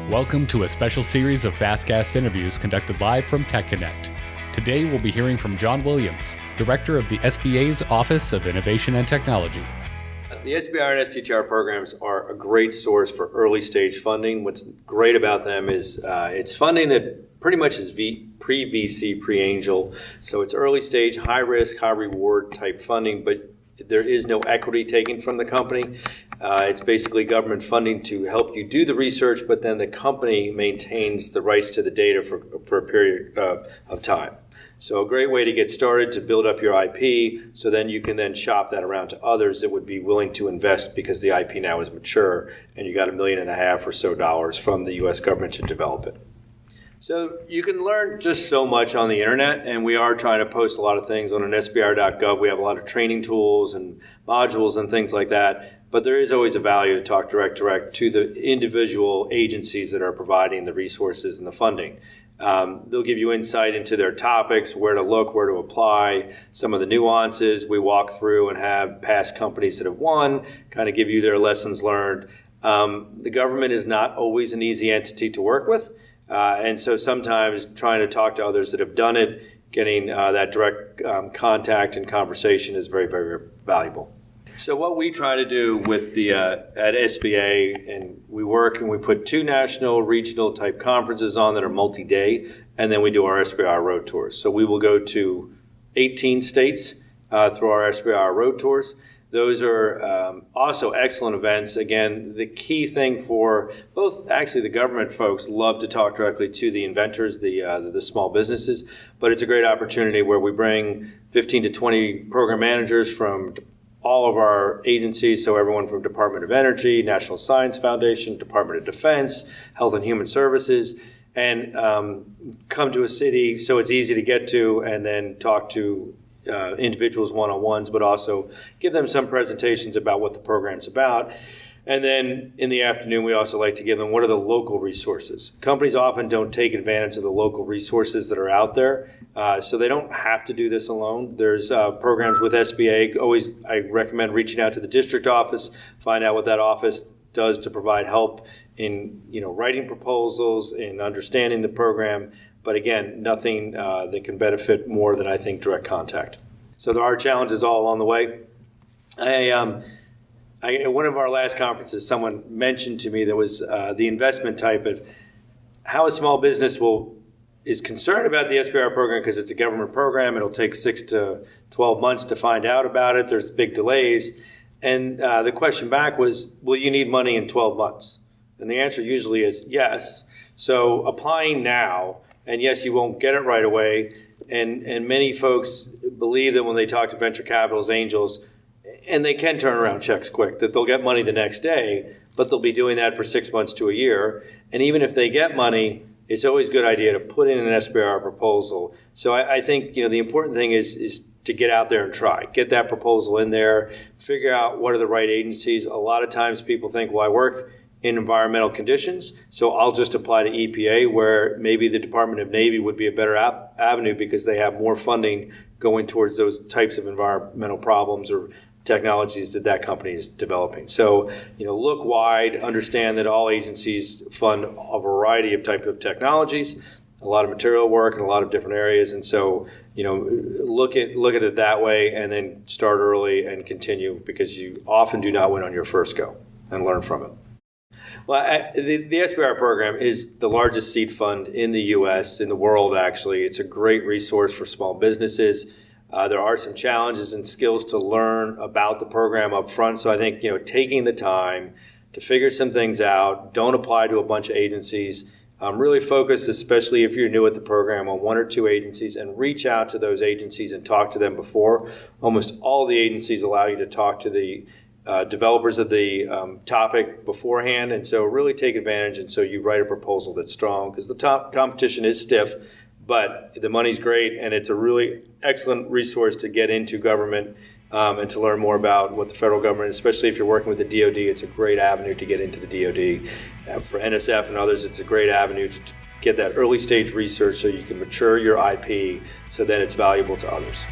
Welcome to a special series of Fastcast interviews conducted live from TechConnect. Today we'll be hearing from John Williams, Director of the SBA's Office of Innovation and Technology. The SBIR and STTR programs are a great source for early stage funding. What's great about them is it's funding that pretty much is pre-VC, pre-angel. So it's early stage, high risk, high reward type funding, but there is no equity taken from the company. It's basically government funding to help you do the research, but then the company maintains the rights to the data for a period of time. So a great way to get started to build up your IP, so then you can then shop that around to others that would be willing to invest because the IP now is mature and you got $1.5 million or so from the US government to develop it. So you can learn just so much on the internet, and we are trying to post a lot of things on an SBIR.gov. We have a lot of training tools and modules and things like that, but there is always a value to talk direct to the individual agencies that are providing the resources and the funding. They'll give you insight into their topics, where to look, where to apply, some of the nuances. We walk through and have past companies that have won, kind of give you their lessons learned. The government is not always an easy entity to work with. And so sometimes trying to talk to others that have done it, getting that direct contact and conversation is very, very valuable. So what we try to do with the at SBA, and we work and we put 2 national, regional type conferences on that are multi-day, and then we do our SBIR road tours. So we will go to 18 states through our SBIR road tours. Those are also excellent events. Again, the key thing for both, actually the government folks love to talk directly to the inventors, the small businesses, but it's a great opportunity where we bring 15 to 20 program managers from all of our agencies, so everyone from Department of Energy, National Science Foundation, Department of Defense, Health and Human Services, and come to a city so it's easy to get to, and then talk to individuals one-on-ones, but also give them some presentations about what the program's about. And then in the afternoon, we also like to give them what are the local resources. Companies often don't take advantage of the local resources that are out there, so they don't have to do this alone. There's programs with SBA. Always, I recommend reaching out to the district office, find out what that office does to provide help in writing proposals, in understanding the program. But again, nothing that can benefit more than, I think, direct contact. So there are challenges all along the way. At one of our last conferences, someone mentioned to me there was the investment type of how a small business is concerned about the SBIR program because it's a government program. It'll take 6 to 12 months to find out about it. There's big delays. And the question back was, will you need money in 12 months? And the answer usually is yes. So applying now, and yes, you won't get it right away. And many folks believe that when they talk to venture capitalists, angels, and they can turn around checks quick, that they'll get money the next day, but they'll be doing that for 6 months to a year. And even if they get money, it's always a good idea to put in an SBIR proposal. So I think the important thing is to get out there and try. Get that proposal in there, figure out what are the right agencies. A lot of times people think, well, I work in environmental conditions, so I'll just apply to EPA, where maybe the Department of Navy would be a better avenue because they have more funding going towards those types of environmental problems or technologies that company is developing. So, look wide, understand that all agencies fund a variety of types of technologies, a lot of material work in a lot of different areas, and so, look at it that way, and then start early and continue, because you often do not win on your first go, and learn from it. Well, the SBIR program is the largest seed fund in the U.S., in the world, actually. It's a great resource for small businesses. There are some challenges and skills to learn about the program up front. So I think, taking the time to figure some things out, don't apply to a bunch of agencies. Really focus, especially if you're new at the program, on 1 or 2 agencies, and reach out to those agencies and talk to them before. Almost all the agencies allow you to talk to the developers of the topic beforehand, and so really take advantage, and so you write a proposal that's strong, because the top competition is stiff, but the money's great, and it's a really excellent resource to get into government and to learn more about what the federal government, especially if you're working with the DoD, it's a great avenue to get into the DoD. For NSF and others, it's a great avenue to get that early stage research so you can mature your IP so that it's valuable to others.